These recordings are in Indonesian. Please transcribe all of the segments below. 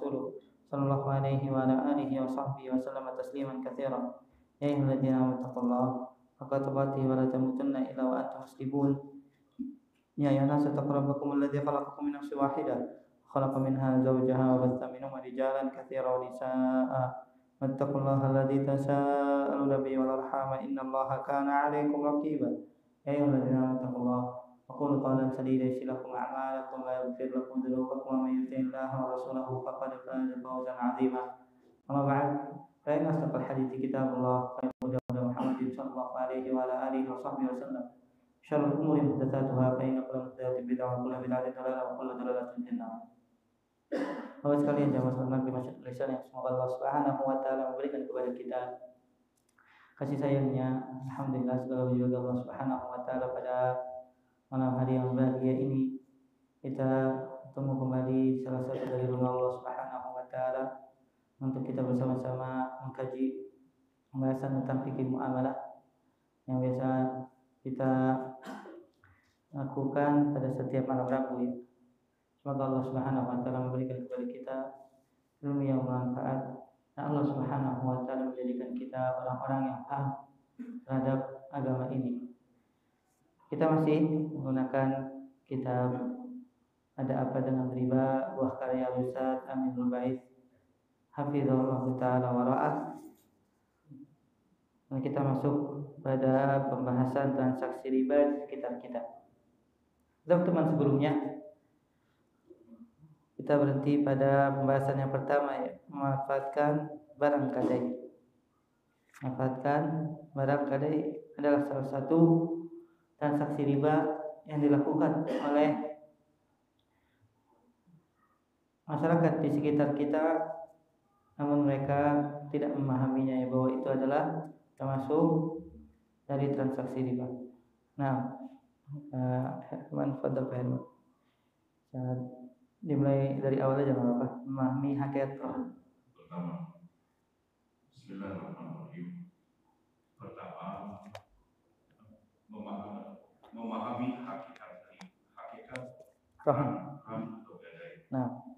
ورسوله صلى الله عليه وعلى آله وصحبه وسلم تسليما كثيرا. يا أيها الذين آمنوا اتقوا الله حق تقاته ولا تموتن إلا وأنتم مسلمون. يا أيها الناس اتقوا ربكم الذي خلقكم من نفس واحدة خلق منها زوجها وبث منهما رجالا كثيرا ونساء واتقوا الله الذي تساءلون به والأرحام إن الله كان عليكم رقيبا. يا أيها الذين آمنوا اتقوا الله وقولوا قولا سديدا يغفر لكم أعمالكم ويغفر لكم ذنوبكم ومن يطع الله ورسوله فقد فاز فوزا عظيما. أما بعد فإن أصدق الحديث كتاب الله خير هدى محمد صلى الله عليه وعلى آله وصحبه وسلم شر الأمور محدثاتها فإن كل محدثة بدعة وكل بدعة ضلالة وكل ضلالة في النار. Bapak sekalian jamaah salat di Masjid Al-Ihsan yang semoga Allah Subhanahu wa taala memberikan kepada kita kasih sayangnya. Alhamdulillah segala puji bagi Allah Subhanahu wa taala pada malam hari yang bahagia ini kita bertemu kembali di salah satu dari rumah Allah Subhanahu wa taala untuk kita bersama-sama mengkaji pembahasan tentang fikih muamalah yang biasa kita lakukan pada setiap malam Rabu ya. Semoga Allah Subhanahu wa taala memberikan kepada kita ilmu yang bermanfaat dan Allah Subhanahu wa taala menjadikan kita orang-orang yang paham terhadap agama ini. Kita masih menggunakan kitab Ada Apa Dengan Riba buah karya Ustaz Aminul Baiz hafizahullah taala wa ra'ah. Dan kita masuk pada pembahasan transaksi riba di sekitar kita. Dalam teman sebelumnya kita berhenti pada pembahasan yang pertama ya, memanfaatkan barang gadai. Memanfaatkan barang gadai adalah salah satu transaksi riba yang dilakukan oleh masyarakat di sekitar kita, namun mereka tidak memahaminya ya, bahwa itu adalah termasuk dari transaksi riba. Nah, fadhal Pak Herman. Dimulai dari awal aja nggak apa-apa. Memahami hakikat roh. Pertama, Bismillahirrahmanirrahim. Pertama, memahami hakikat Roh. atau gadai. Nah,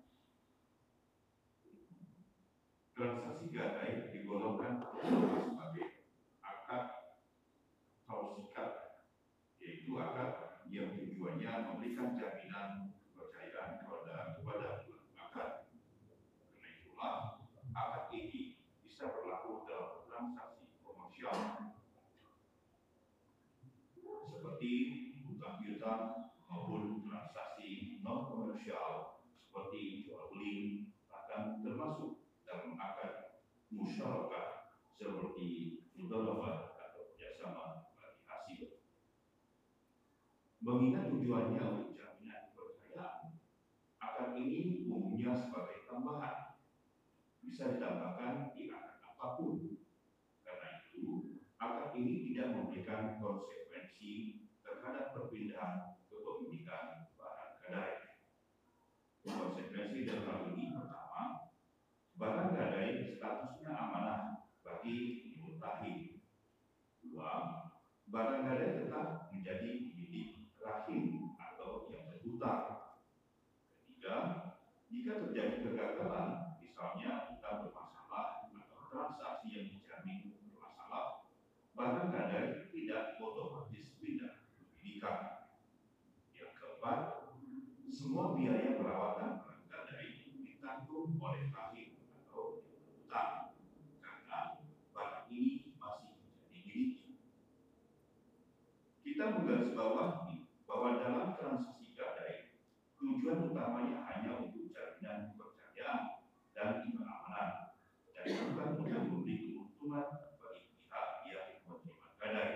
transaksi gadai digolongkan sebagai akad tausikat, yaitu akad yang tujuannya memberikan jaminan kepercayaan kepada akad. Karena itulah akad ini bisa berlaku dalam transaksi komersial seperti utang piutang maupun transaksi non komersial seperti jual beli, bahkan termasuk dalam akad musyarakah seperti mudharabah atau kerjasama bagi hasil. Mengingat tujuannya untuk jaminan kepercayaan, akad ini umumnya sebagai tambahan, bisa ditambahkan di akad apapun. Karena itu, akad ini tidak memberikan konsekuensi terhadap perpindahan kepemilikan barang gadai. Konsekuensi dalam hal ini pertama, barang gadai statusnya amanah bagi mutahin. Dua, barang gadai tetap menjadi milik rahim atau yang berhutang. Ketiga, jika terjadi kegagalan, misalnya kita bermasalah atau transaksi yang dijamin bermasalah, barang gadai tidak otomatis pindah kepemilikan. Yang keempat, semua biaya perawatan barang gadai ditanggung oleh rahim atau yang berhutang karena barang ini masih menjadi miliknya. Kita menggarisbawahi bahwa dalam transaksi gadai, tujuan utamanya hanya untuk jaminan kepercayaan dan keamanan, dan bukan untuk memberi keuntungan bagi pihak yang menerima gadai.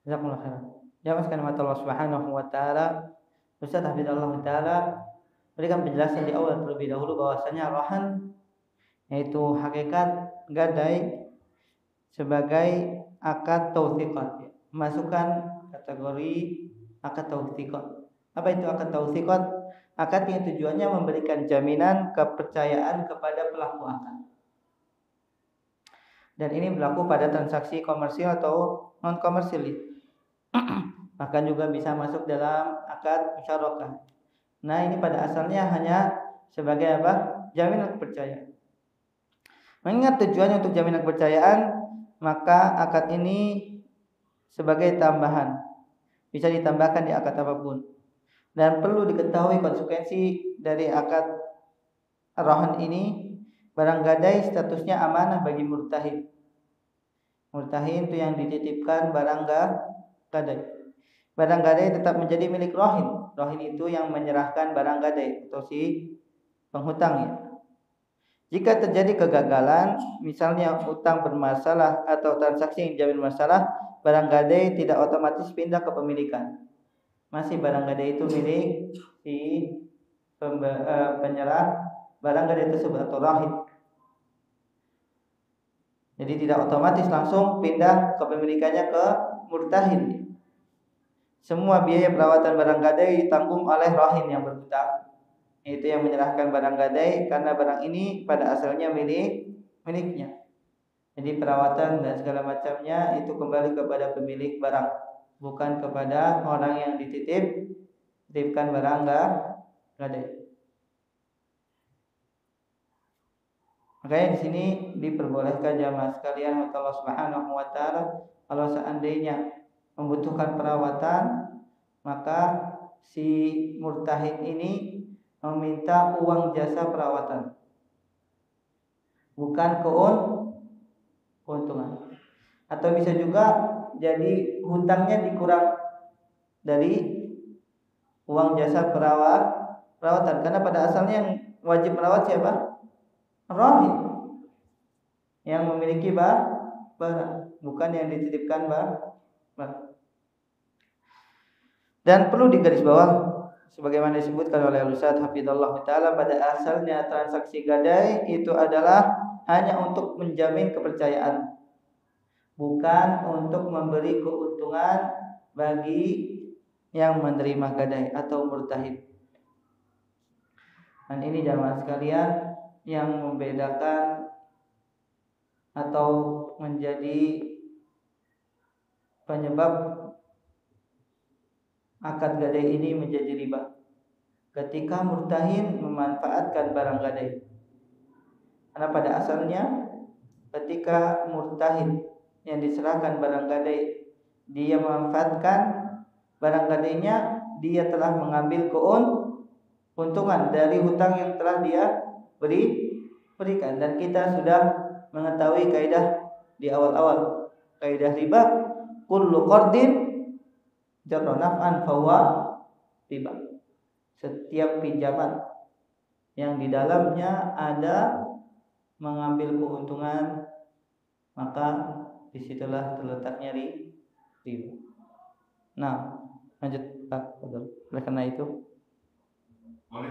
Jazakumullah khairan. Jamaah sekalian Allah Subhanahu wa taala, Ustaz Hafizallah taala berikan penjelasan di awal terlebih dahulu bahwasanya rohan yaitu hakikat gadai sebagai akad tausiqat, masukkan kategori akad tausiqat. Apa itu akad tausiqat? Akad yang tujuannya memberikan jaminan kepercayaan kepada pelaku akad. Dan ini berlaku pada transaksi komersial atau non komersial. Bahkan juga bisa masuk dalam akad musyarakah. Nah, ini pada asalnya hanya sebagai apa? Jaminan kepercayaan. Mengingat tujuannya untuk jaminan kepercayaan, maka akad ini sebagai tambahan bisa ditambahkan di akad apapun. Dan perlu diketahui konsekuensi dari akad rahan ini. Barang gadai statusnya amanah bagi murtahin. Murtahin itu yang dititipkan barang gadai. Barang gadai tetap menjadi milik rahin. Rahin itu yang menyerahkan barang gadai atau si penghutangnya. Jika terjadi kegagalan, misalnya utang bermasalah atau transaksi yang dijamin masalah, barang gadai tidak otomatis pindah ke pemilikan. Masih barang gadai itu milik si penyerah barang gadai tersebut atau rahin. Jadi tidak otomatis langsung pindah kepemilikannya ke murtahin. Semua biaya perawatan barang gadai ditanggung oleh rahin yang berhutang. Itu yang menyerahkan barang gadai karena barang ini pada asalnya miliknya. Jadi perawatan dan segala macamnya itu kembali kepada pemilik barang, bukan kepada orang yang dititipkan barang gadai. Makanya di sini diperbolehkan jamaah sekalian Allah Subhanahu wa taala kalau seandainya membutuhkan perawatan, maka si murtahid ini meminta uang jasa perawatan, bukan keuntungan. Atau bisa juga jadi hutangnya dikurang dari uang jasa perawatan, karena pada asalnya yang wajib merawat siapa? Rahim yang memiliki barang, bukan yang dititipkan barang. Dan perlu digarisbawah sebagaimana disebutkan oleh Ustaz Hafizallah Ta'ala, pada asalnya transaksi gadai itu adalah hanya untuk menjamin kepercayaan, bukan untuk memberi keuntungan bagi yang menerima gadai atau murtahid. Dan ini jamaah sekalian yang membedakan atau menjadi penyebab akad gadai ini menjadi riba. Ketika murtahin memanfaatkan barang gadai. Karena pada asalnya ketika murtahin yang diserahkan barang gadai, dia memanfaatkan barang gadainya, dia telah mengambil keuntungan dari hutang yang telah dia berikan. Dan kita sudah mengetahui kaidah di awal-awal, kaidah riba, kullu qardin jarra naf'an fahuwa riba. Setiap pinjaman yang di dalamnya ada mengambil keuntungan, maka disitulah terletaknya riba. Nah, lanjut Pak. Oleh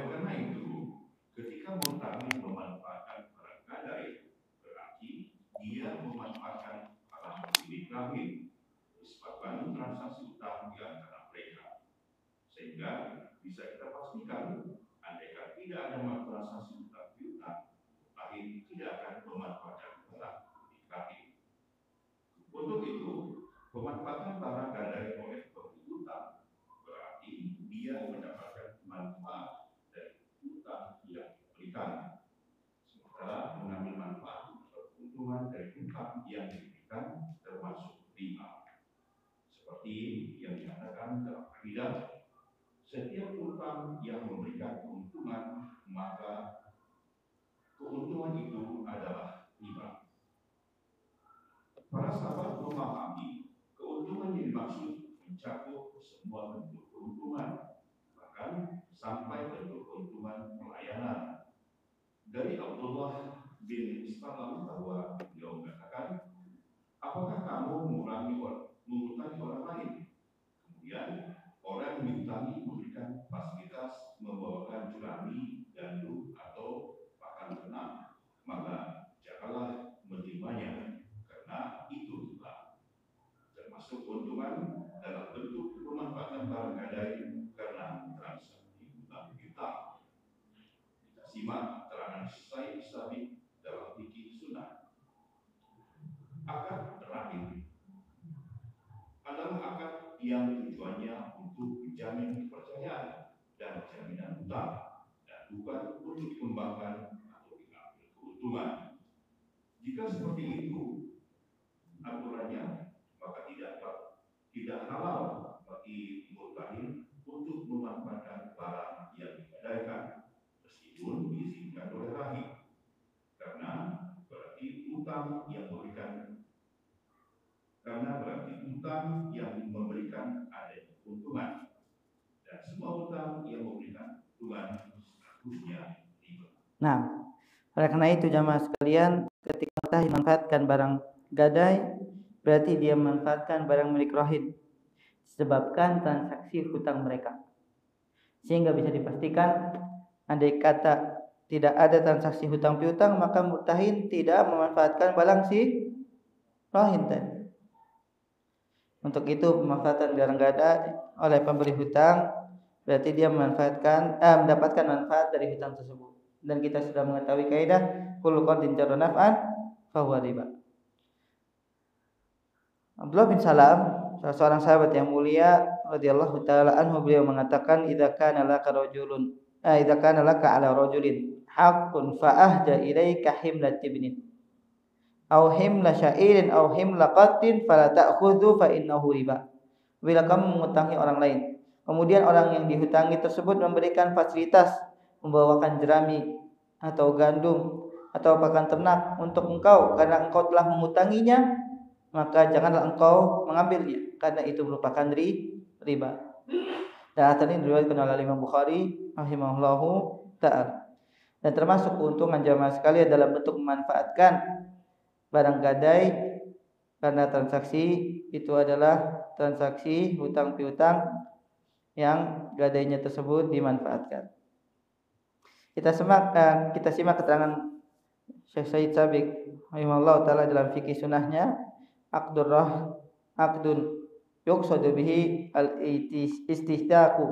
karena itu, ketika murtahin memanfaatkan barang gadai, berarti dia memanfaatkan barang milik rahim disebabkan transaksi utang di antara mereka, sehingga bisa kita pastikan andaikan tidak ada transaksi utang piutang, rahim tidak akan memanfaatkan barang milik rahim. Untuk itu, pemanfaatan barang gadai oleh pemberi utang berarti dia mendapatkan manfaat dari utang yang diberikan, sementara mengambil manfaat atau keuntungan dari utang yang diberikan termasuk riba. Seperti yang dikatakan dalam kaidah, setiap utang yang memberikan keuntungan, maka keuntungan itu adalah riba. Para sahabat memahami keuntungan yang dimaksud mencakup semua bentuk keuntungan, bahkan sampai bentuk keuntungan pelayanan. Dari Abdullah bin Salam bahwa beliau mengatakan, apakah kamu mengutangi orang lain? Kemudian orang yang diutangi memberikan fasilitas membawakan jerami, gandum atau pakan ternak, maka janganlah menerimanya, karena itu riba. Termasuk keuntungan dalam bentuk pemanfaatan barang gadai karena transaksi utang piutang. Kita simak keterangan Syekh Sabit dalam fikih sunnah. Akad rahim adalah akad yang tujuannya untuk menjamin kepercayaan dan jaminan bukan untuk dikembangkan atau diambil keuntungan. Jika seperti itu aturannya, maka tidak halal bagi murtahin untuk memanfaatkan barang yang digadaikan meskipun diizinkan oleh rahib, karena berarti utang yang memberikan adanya keuntungan, dan semua utang yang memberikan keuntungan seharusnya riba. Nah, oleh karena itu jamaah sekalian, ketika murtahin memanfaatkan barang gadai, berarti dia memanfaatkan barang milik rahin disebabkan transaksi hutang mereka. Sehingga bisa dipastikan andai kata tidak ada transaksi hutang piutang, maka murtahin tidak memanfaatkan barang si rahin tadi. Untuk itu pemanfaatan barang gadai oleh pemberi hutang berarti dia mendapatkan manfaat dari hutang tersebut. Dan kita sudah mengetahui kaidah kullu qardin jarra naf'an fa huwa riba. Abdullah bin Salam, salah seorang sahabat yang mulia radhiyallahu taala anhu, beliau mengatakan idza kana laka ala rajulin haqqun fa ahda ilaika himlat ibnin aw himla syairin aw himla qatin fala ta'khudhu fa innahu riba. Bila kamu mengutangi orang lain, kemudian orang yang dihutangi tersebut memberikan fasilitas membawakan jerami atau gandum atau pakan ternak untuk engkau karena engkau telah mengutanginya, maka janganlah engkau mengambilnya karena itu merupakan riba. Dan hadis ini diriwayatkan oleh Imam Bukhari rahimahullahu taala. Dan termasuk keuntungan jamaah sekalian dalam bentuk memanfaatkan barang gadai, karena transaksi itu adalah transaksi hutang piutang yang gadainya tersebut dimanfaatkan. Kita simak keterangan Syekh Said Sabiq rahimahullah taala dalam fikih sunnahnya, aqdun yuqsadu bihi al-istihqaqu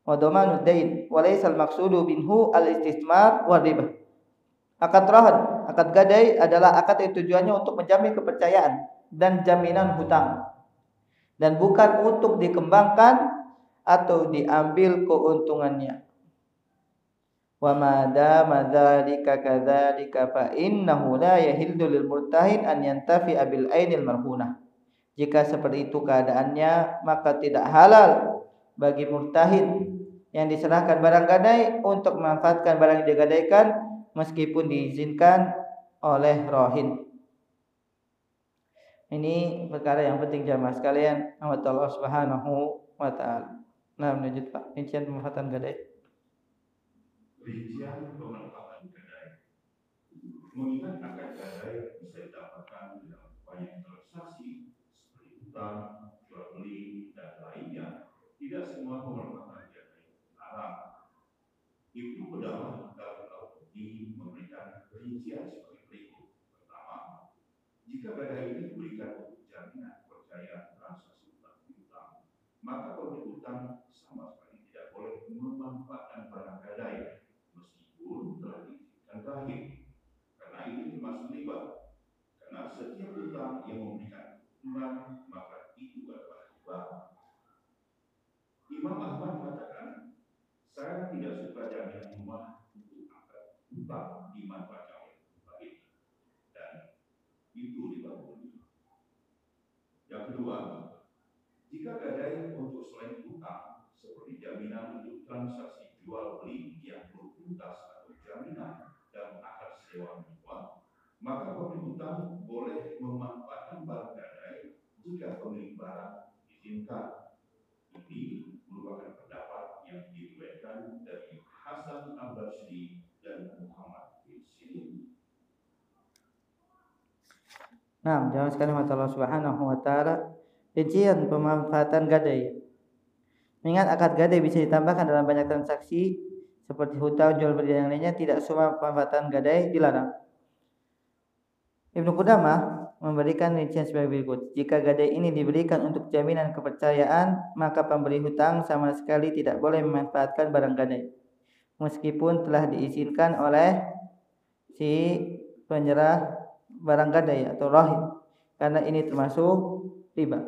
wa dhamanu dain wa laysa al-maqsudu minhu al-istismar wa riba. Akad rahan, akad gadai adalah akad yang tujuannya untuk menjamin kepercayaan dan jaminan hutang, dan bukan untuk dikembangkan atau diambil keuntungannya. Wa ma dama dzalika kadzalika fa innahu la yahillu lil murtahin an yantafi'a bil ainil marhunah. Jika seperti itu keadaannya, maka tidak halal bagi murtahin yang diserahkan barang gadai untuk memanfaatkan barang yang digadaikan meskipun diizinkan oleh rahin. Ini perkara yang penting jamaah sekalian, Allah Subhanahu wa taala. Nah, lanjut Pak, rincian pemanfaatan gadai. Rincian pemanfaatan gadai. Mengingat akad gadai bisa didapatkan dalam banyak transaksi seperti hutang, jual beli, dan lainnya, tidak semua pemanfaatan gadai dilarang. Ibnu Qudamah dalam Al-Qur'an memberikan rincian seperti berikut. Pertama, jika gadai ini diberikan untuk jaminan kepercayaan transaksi hutang, maka pemberi hutang sama sekali tidak boleh memanfaatkan barang gadai meskipun telah diizinkan rahib, karena ini termasuk riba. Karena setiap hutang yang memberikan keuntungan maka itu adalah riba. Imam Ahmad mengatakan, saya tidak suka jaminan rumah untuk akad hutang dimanfaatkan oleh rahib, dan itu riba murni. Yang kedua, jika gadai untuk selain hutang seperti jaminan untuk transaksi jual beli yang berkuntas atau jaminan dalam akad sewa menyewa, maka pemilik hutang boleh memanfaatkan barang gadai jika pemilik barang izinkan. Ini merupakan pendapat yang diriwayatkan dari Hasan Al-Basri dan Muhammad bin Sirin. Nah, jangan sekali Allah Subhanahu wa taala, rincian pemanfaatan gadai. Mengingat akad gadai bisa ditambahkan dalam banyak transaksi seperti hutang, jual beli dan lainnya, tidak semua pemanfaatan gadai dilarang. Ibnu Qudamah memberikan rincian sebagai berikut. Jika gadai ini diberikan untuk jaminan kepercayaan, maka pemberi hutang sama sekali tidak boleh memanfaatkan barang gadai meskipun telah diizinkan oleh si penyerah barang gadai atau rahin, karena ini termasuk riba.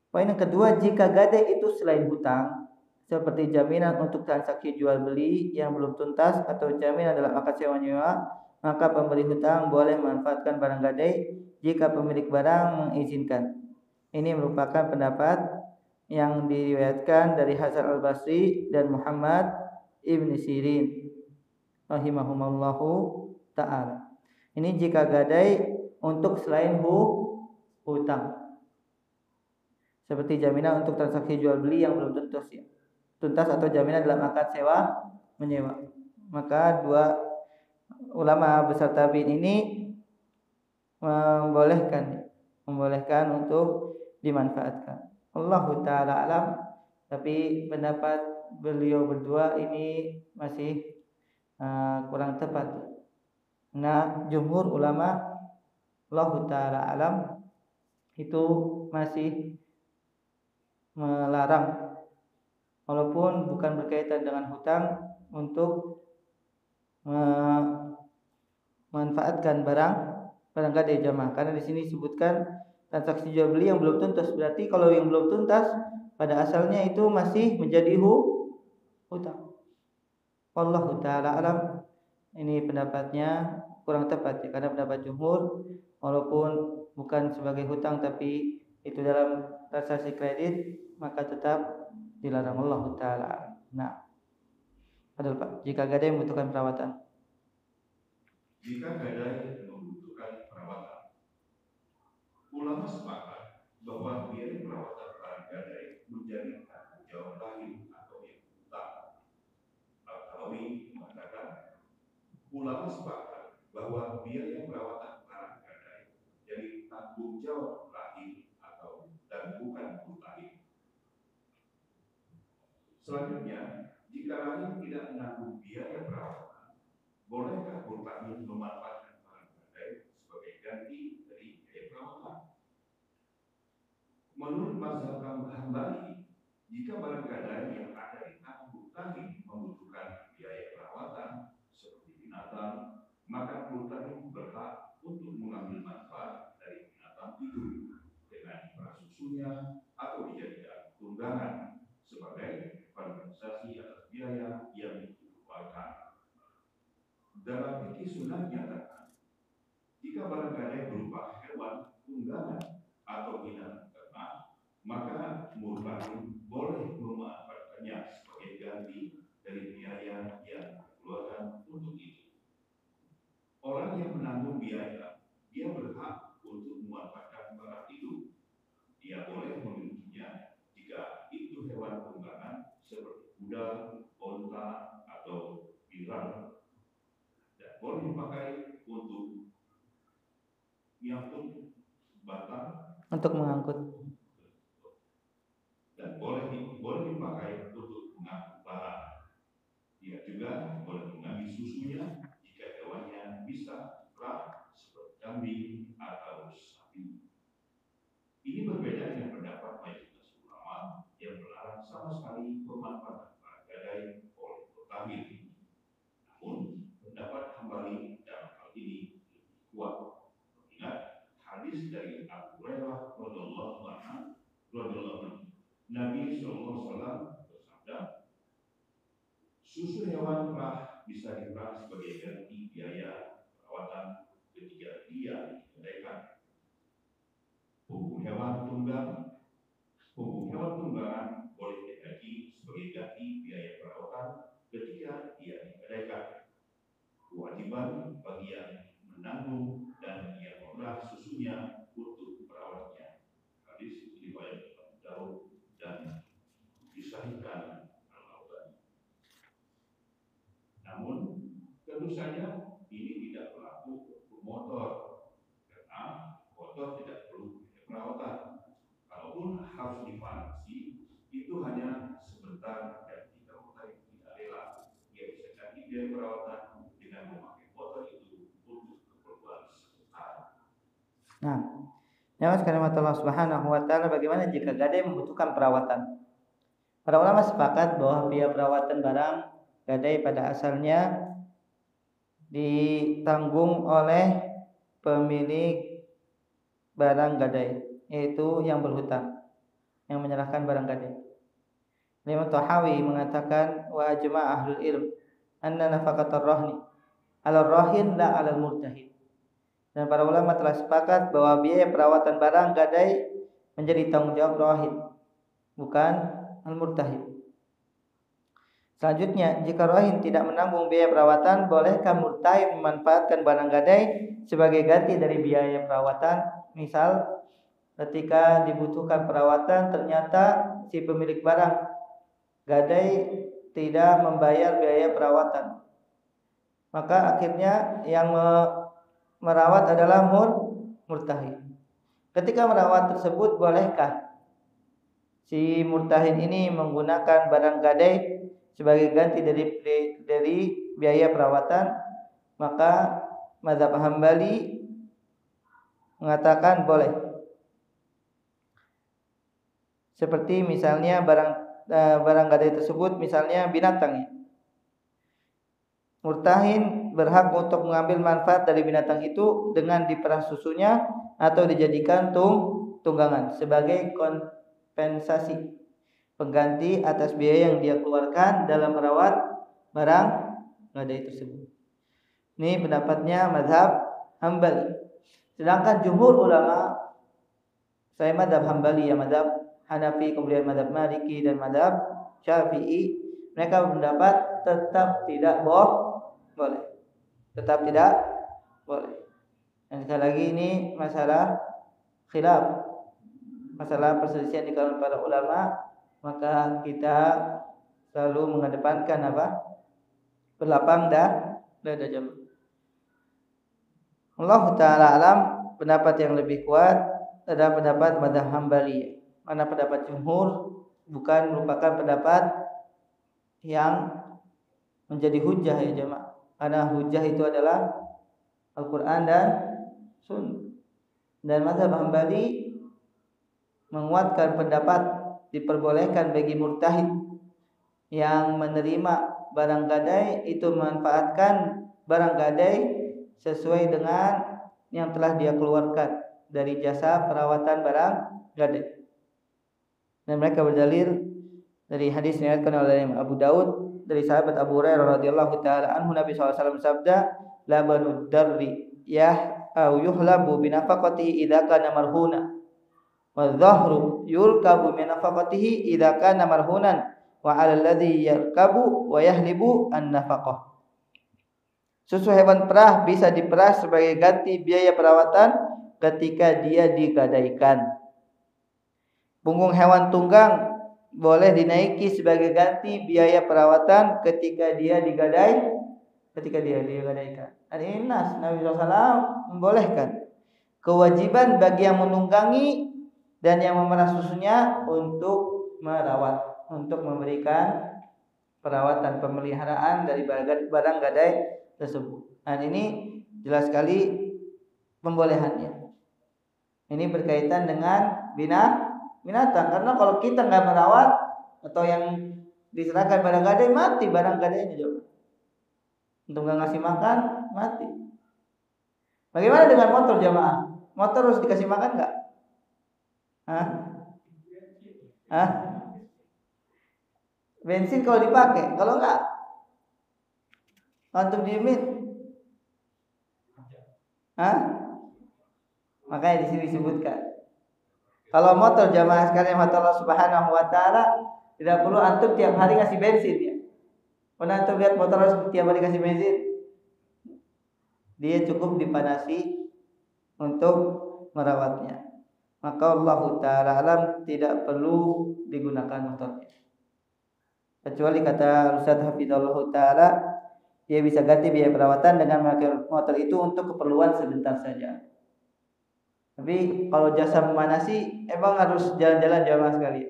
Poin yang kedua, jika gadai itu selain hutang seperti jaminan untuk transaksi jual beli yang belum tuntas atau jaminan dalam akad sewa menyewa, maka pemberi hutang boleh memanfaatkan barang gadai jika pemilik barang mengizinkan. Ini merupakan pendapat yang diriwayatkan dari Hasan al-Basri dan Muhammad ibn Sirin rahimahumallahu ta'ala. Ini jika gadai untuk selain hutang, seperti jaminan untuk transaksi jual beli yang belum tuntas atau jaminan dalam akad sewa menyewa. Maka dua ulama besar tabi'in ini membolehkan untuk dimanfaatkan. Allahu ta'ala alam, tapi pendapat beliau berdua ini masih kurang tepat. Nah, jumhur ulama Allahu ta'ala alam itu masih melarang, walaupun bukan berkaitan dengan hutang, untuk memanfaatkan barang gadai jamaah, karena di sini disebutkan transaksi jual beli yang belum tuntas. Berarti kalau yang belum tuntas pada asalnya itu masih menjadi hutang. Wallahu ta'ala alam, ini pendapatnya kurang tepat ya, karena pendapat jumhur walaupun bukan sebagai hutang tapi itu dalam transaksi kredit, maka tetap dilarang. Allah ta'ala. Nah, padahal Pak, jika gadai membutuhkan perawatan. Jika gadai membutuhkan perawatan, ulama sepakat bahwa biaya perawatan barang gadai menjadi tanggung jawab lahir atau yang utama. Al-Tahawi mengatakan, ulama sepakat bahwa biaya perawatan barang gadai jadi tanggung jawab lahir atau dan bukan mustahil. Selanjutnya, jika lahir tidak menanggung biaya perawatan, bolehkah mustahil memanfaatkan barang gadai sebagai ganti dari biaya perawatan? Menurut mazhab Hambali, jika barang gadai yang ada di tangan mustahil membutuhkan biaya perawatan seperti binatang, maka mustahil berhak untuk mengambil manfaat dari binatang itu dengan diperah susunya atau dijadikan tunggangan sebagai kompensasi atas biaya yang dikeluarkan. Dalam fikih sunnah nyatakan, jika barang gadai berupa hewan tunggangan atau binatang ternak, maka mustahil boleh memanfaatkannya sebagai ganti dari biaya yang dikeluarkan untuk itu. Orang yang menanggung biaya, dia berhak untuk memanfaatkan barang itu. Dia boleh memilikinya jika itu hewan tunggangan seperti kuda, onta, atau pirang, dan boleh dipakai untuk mengangkut batang, untuk mengangkut, dan boleh dipakai untuk mengangkut barang. Dia juga boleh mengambil susunya jika hewannya bisa diperah seperti kambing atau sapi. Ini berbeda dengan pendapat mayoritas ulama yang melarang sama sekali pemanfaatan barang gadai oleh mustahil. Namun pendapat Hambali dalam hal ini lebih kuat. Ingat hadis dari Abu Hurairah radhiyallahu anhu, Nabi SAW bersabda, susu hewan perah bisa diperah sebagai ganti biaya perawatan ketika dia digadaikan. Punggung hewan tunggangan boleh digaji sebagai ganti biaya perawatan ketika dia digadaikan. Kewajiban bagi yang menanggung dan yang memerah susunya untuk perawatnya. Hadis riwayat Abu Daud dan disahihkan Al-Albani. Namun tentu saja ini tidak berlaku untuk motor, karena motor tidak perlu perawatan. Kalaupun harus divanasi, itu hanya sebentar dan jika motor itu tidak rela, dia bisa ganti biaya perawatan dengan memakai motor itu untuk keperluan sebentar. Nah, ya sekalian Allah Subhanahu wa taala, bagaimana jika gadai membutuhkan perawatan? Para ulama sepakat bahwa biaya perawatan barang gadai pada asalnya ditanggung oleh pemilik barang gadai, yaitu yang berhutang, yang menyerahkan barang gadai. Imam Tahawi mengatakan wa ajma' ahlul ilm anna nafaqatar rahni 'ala rahin la 'ala murtahin. Dan para ulama telah sepakat bahwa biaya perawatan barang gadai menjadi tanggung jawab rahin, bukan al-murtahin. Selanjutnya, jika rahin tidak menanggung biaya perawatan, bolehkah murtahin memanfaatkan barang gadai sebagai ganti dari biaya perawatan? Misal, ketika dibutuhkan perawatan, ternyata si pemilik barang gadai tidak membayar biaya perawatan, maka akhirnya yang merawat adalah murtahin. Ketika merawat tersebut, bolehkah si murtahin ini menggunakan barang gadai sebagai ganti dari biaya perawatan? Maka mazhab Hambali mengatakan boleh. Seperti misalnya barang gadai tersebut misalnya binatang. Murtahin berhak untuk mengambil manfaat dari binatang itu dengan diperah susunya atau dijadikan tunggangan sebagai kompensasi pengganti atas biaya yang dia keluarkan dalam merawat barang gadai tersebut. Ini pendapatnya mazhab Hambali. Sedangkan jumhur ulama, saya mazhab Hambali, ya mazhab Hanafi, kemudian mazhab Maliki dan mazhab Syafi'i, mereka berpendapat tetap tidak boleh. Tetap tidak boleh. Dan sekali lagi ini masalah khilaf, masalah perselisihan di kalangan para ulama, maka kita selalu mengedepankan apa? Berlapang dada jamaah. Allah Ta'ala alam, pendapat yang lebih kuat adalah pendapat mazhab Hambali. Mana pendapat jumhur bukan merupakan pendapat yang menjadi hujah, ya jemaah. Karena hujah itu adalah Al-Quran dan Sunnah. Dan mazhab Hambali menguatkan pendapat diperbolehkan bagi murtahid yang menerima barang gadai itu memanfaatkan barang gadai sesuai dengan yang telah dia keluarkan dari jasa perawatan barang gadai. Dan mereka berdalil dari hadis yang diriwayatkan oleh Imam Abu Daud dari sahabat Abu Hurairah radhiyallahu taala anhu, Nabi SAW bersabda, labanud darri yuhlabu binafaqatihi idza kana marhuna wa dhahru yurkabu binafaqatihi idza kana marhunan wa 'alal ladzi yarkabu wa yahlibu an-nafaqah. Susu hewan perah bisa diperah sebagai ganti biaya perawatan ketika dia digadaikan. Punggung hewan tunggang boleh dinaiki sebagai ganti biaya perawatan ketika dia digadaikan. Ini nas Nabi SAW membolehkan kewajiban bagi yang menunggangi dan yang memerah susunya untuk merawat, untuk memberikan perawatan pemeliharaan dari barang gadai tersebut. Dan ini jelas sekali pembolehannya. Ini berkaitan dengan binatang, karena kalau kita nggak merawat atau yang diserahkan barang gadai, mati barang gadainya juga. Untuk nggak ngasih makan, mati. Bagaimana dengan motor jamaah? Motor harus dikasih makan nggak? Bensin kalau dipakai, kalau nggak, antum diemin. Makanya di sini disebutkan. Kalau motor jamaah sekalian Allah Subhanahu wa taala tidak perlu antum tiap hari ngasih bensin ya. Pernah antum lihat motor harus tiap hari kasih bensin? Dia cukup dipanasi untuk merawatnya. Maka Allah Ta'ala alam tidak perlu digunakan motornya. Kecuali kata Ustaz Hafizahullah Ta'ala, dia bisa ganti biaya perawatan dengan memakai motor itu untuk keperluan sebentar saja. Tapi kalau jasa memanasi, emang harus jalan-jalan jamaah sekali?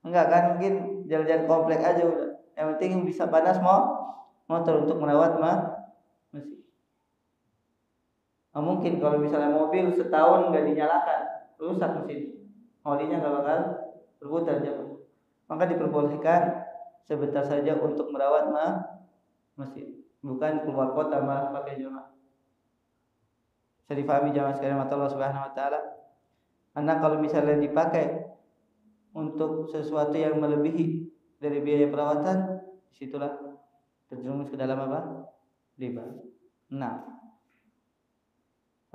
Enggak kan, mungkin jalan-jalan komplek aja udah. Yang penting bisa panas motor untuk merawat mesin. Mungkin kalau misalnya mobil setahun nggak dinyalakan, rusak mesin, olinya nggak bakal berputar jamaah. Maka diperbolehkan sebentar saja untuk merawat mesin, bukan keluar kota malah pakai jamaah. Bisa difahami jamaah sekalian mata Allah Subhanahu wa taala. Karena kalau misalnya dipakai untuk sesuatu yang melebihi dari biaya perawatan, disitulah terjerumus ke dalam apa? Riba. Nah,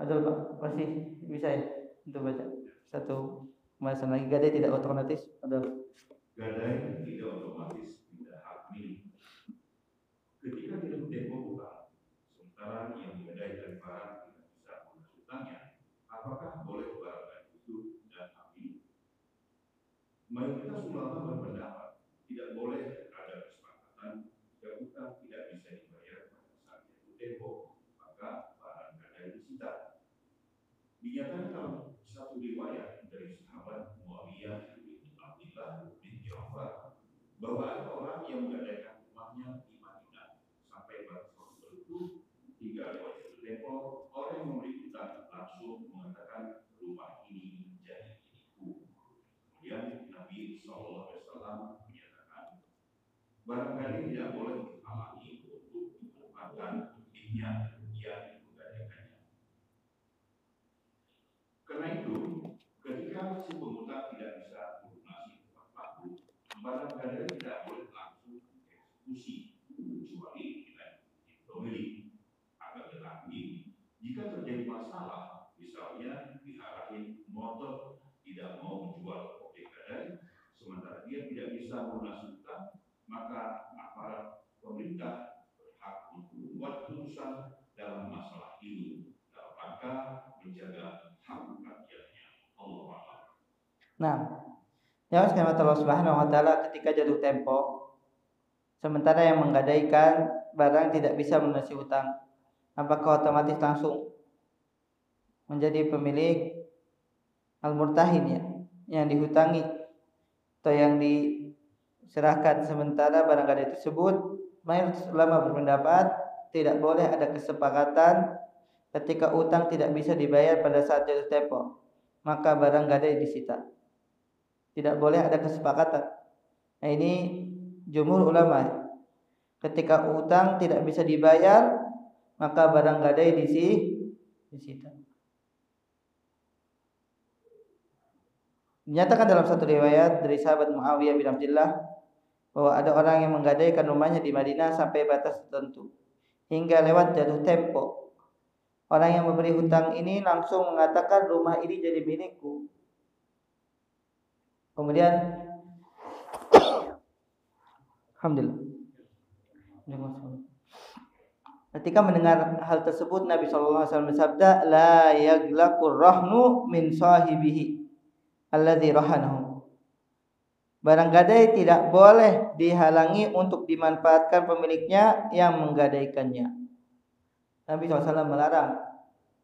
Adul Pak, masih bisa ya untuk baca satu pembahasan lagi. Gadai tidak otomatis, Adul. Gadai tidak otomatis tidak hak milik. Ketika jatuh tempo hutang, sementara yang menggadaikan barang tidak bisa melunas hutangnya, apakah boleh barang itu dan hak milik? Mayoritas ulama berpendapat tidak boleh ada kesepakatan jika hutang tidak bisa dibayar pada saat jatuh tempo, maka barang gadai disita. Dinyatakan dalam satu riwayat dari sahabat Muawiyah bin Abdullah bin Ja'far bahwa ada orang yang menggadaikan rumahnya di Madinah sampai batas waktu itu hingga lewat jatuh tempo, orang yang memberi hutang langsung mengatakan rumah ini menjadi milikku. Kemudian Nabi SAW menyatakan barangkali tidak boleh dihalangi untuk memanfaatkan miliknya yang menggadaikannya. Karena itu, ketika si penghutang tidak bisa melunasi tepat waktu, barangkali tidak boleh langsung dieksekusi kecuali dengan pemilik. Akan tetapi, jika terjadi masalah, misalnya diarahin motor tidak mau menjual objek gadai, sementara dia tidak bisa melunasi hutang, maka aparat pemerintah berhak untuk membuat keputusan dalam masalah ini dalam rangka menjaga hak rakyatnya. Allah. Nah, ya Allah Subhanahu wa taala ketika jatuh tempo, sementara yang menggadaikan barang tidak bisa melunasi hutang, apakah otomatis langsung menjadi pemilik al-murtahin ya, yang dihutangi atau yang diserahkan, sementara barang gadai tersebut mayoritas ulama berpendapat tidak boleh ada kesepakatan ketika utang tidak bisa dibayar pada saat jatuh tempo, maka barang gadai disita. Tidak boleh ada kesepakatan. Nah, ini jumhur ulama. Ketika utang tidak bisa dibayar, maka barang gadai disita. Dinyatakan dalam satu riwayat dari sahabat Muawiyah bin Abdullah bahwa ada orang yang menggadaikan rumahnya di Madinah sampai batas tertentu hingga lewat jatuh tempo. Orang yang memberi hutang ini langsung mengatakan rumah ini jadi milikku. Kemudian alhamdulillah, ketika mendengar hal tersebut Nabi SAW bersabda, la yaglaqur rahnu min sahibihi alladzi rahanahu. Barang gadai tidak boleh dihalangi untuk dimanfaatkan pemiliknya yang menggadaikannya. Nabi SAW melarang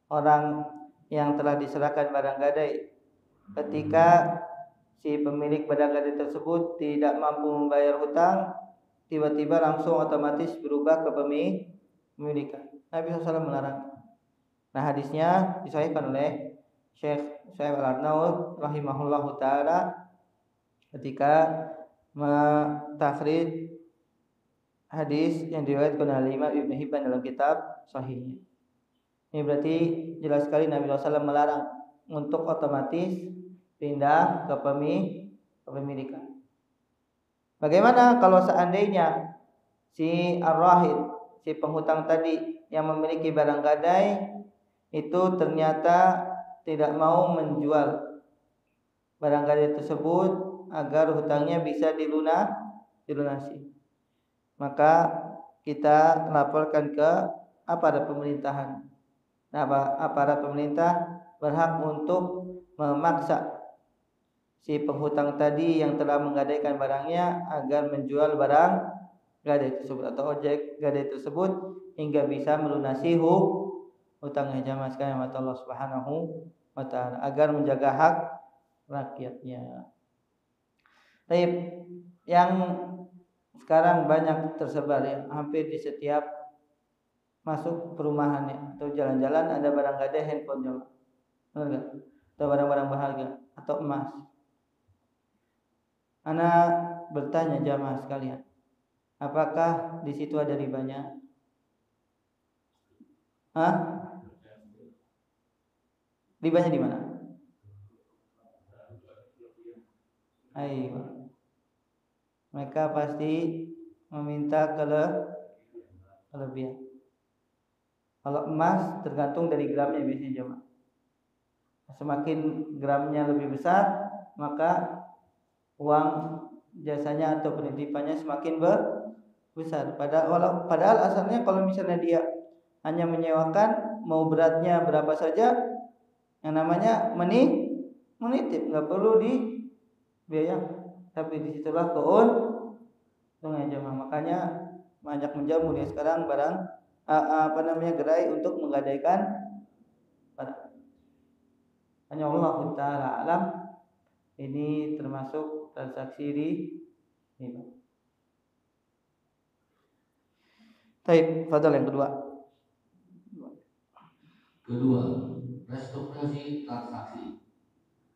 orang yang telah diserahkan barang gadai ketika si pemilik barang gadai tersebut tidak mampu membayar hutang, tiba-tiba langsung otomatis berubah ke pemilikan. Nabi SAW melarang. Nah, hadisnya disahihkan oleh Syekh Syuaib Al-Arnaud rahimahullahu taala ketika mentakhrij hadis yang diriwayatkan oleh Imam Ibnu Hibban dalam kitab Sahihnya. Ini berarti jelas sekali Nabi SAW melarang untuk otomatis pindah ke kepemilikan. Bagaimana kalau seandainya si ar-rahid, si penghutang tadi yang memiliki barang gadai itu ternyata tidak mau menjual barang gadai tersebut agar hutangnya bisa dilunasi? Maka kita laporkan ke aparat pemerintahan. Nah, aparat pemerintah berhak untuk memaksa si penghutang tadi yang telah menggadaikan barangnya agar menjual barang gadai tersebut atau objek gadai tersebut hingga bisa melunasi hutangnya. Jamaah sekalian Allah Subhanahu wa taala, agar menjaga hak rakyatnya. Baik, yang sekarang banyak tersebar ya, hampir di setiap masuk perumahan ya, atau jalan-jalan ada barang gadai handphone jamaah. Benar enggak? Atau barang-barang berharga atau emas. Ana bertanya jamaah sekalian, apakah di situ ada ribanya? Hah? Ribanya di mana? Ayo. mereka pasti meminta kelebihan. Kalau emas tergantung dari gramnya biasanya jemaah. Semakin gramnya lebih besar, maka uang jasanya atau penitipannya semakin besar. Padahal asalnya kalau misalnya dia hanya menyewakan, mau beratnya berapa saja, yang namanya menitip, nggak perlu dibiayakan. Tapi disitulah keuntungan jemaah. Makanya banyak menjamu dia sekarang gerai untuk menggadaikan barang. Hanya Allah Ta'ala alam ini termasuk transaksi riba. Baik, fadhal yang kedua. Restrukturisasi transaksi.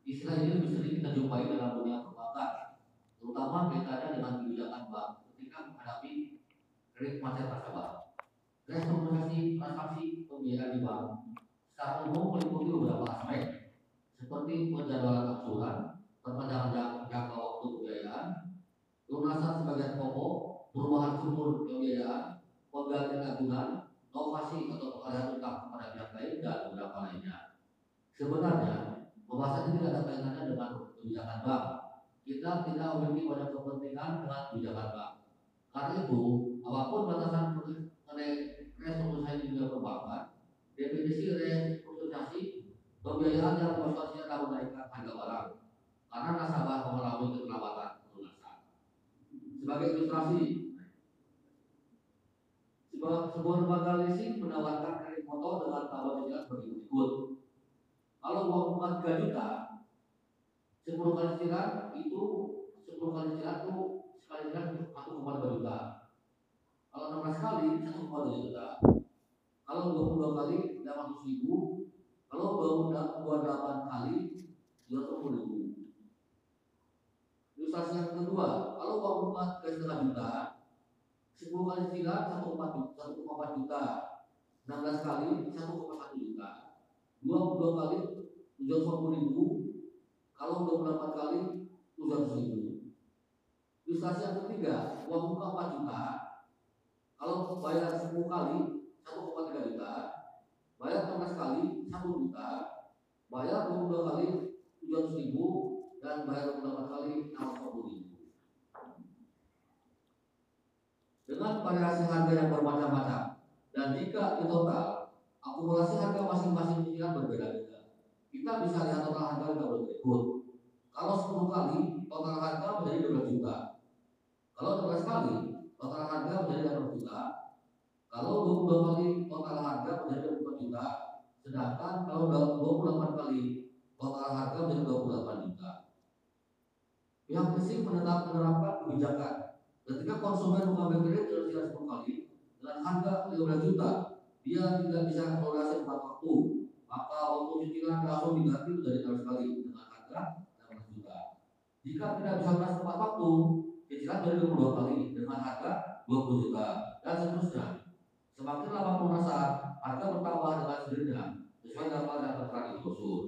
Istilah ini lebih sering kita jumpai dalam dunia perbankan, terutama kaitannya dengan kebijakan bank ketika menghadapi kredit macet nasabah. Restrukturisasi transaksi pembiayaan di bank secara umum meliputi beberapa aspek, seperti penjadwalan angsuran, perpanjangan jangka waktu pembiayaan, lunasan sebagian pokok, perubahan struktur pembiayaan, penggantian agunan, novasi atau pengalihan utang kepada pihak lain, dan beberapa lainnya. Sebenarnya, pembahasan ini tidak ada kaitannya dengan kebijakan bank. Kita tidak memiliki banyak kepentingan dengan kebijakan bank. Karena itu, apapun batasan mengenai restrukturisasi di dunia perbankan, definisi restrukturisasi pembiayaan yang konsekuensinya adalah menaikkan harga barang karena nasabah mengalami keterlambatan pelunasan. Sebagai ilustrasi, sebuah lembaga leasing menawarkan kredit motor dengan tawaran cicilan berikut. Kalau uang buka 3 juta, 10 kali cicilan itu 1,2 juta. Kalau 16 kali 1,2 juta. Kalau 22 kali 500 ribu. Kalau 28 kali 200 ribu. Ilustrasi yang kedua, kalau uang buka 3,5 juta, 10 kali cicilan 1,4 juta. 16 kali 1,1 juta. 22 kali 750 ribu. Kalau 28 kali 700 ribu. Ilustrasi yang ketiga, uang buka 4 juta. Kalau bayar 10 kali 1,3 juta. Bayar 16 kali 1 juta. Bayar 22 kali 700 ribu. Dan bayar 28 kali 650 ribu. Dengan variasi harga yang bermacam-macam, dan jika di total akumulasi harga masing-masing cicilan berbeda-beda, kita bisa lihat total harga yang berikut. Kalau 10 kali total harga menjadi 12 juta. Kalau 12 kali total harga menjadi 8 juta. Kalau 22 kali total harga menjadi 24 juta. Sedangkan kalau 28 kali total harga menjadi 28 juta. Pihak leasing menerapkan kebijakan ketika konsumen mengambil kredit cicilan 10 kali dengan harga 15 juta, dia tidak bisa melunasi 4 waktu, maka waktu cicilan langsung diganti menjadi 16 kali dengan harga 16 juta. Jika tidak bisa melunasi 4 waktu, cicilan menjadi 22 kali dengan harga 20 juta, dan seterusnya. Semakin lama pelunasan, harga bertambah dengan sendirinya sesuai dengan yang tertera di brosur.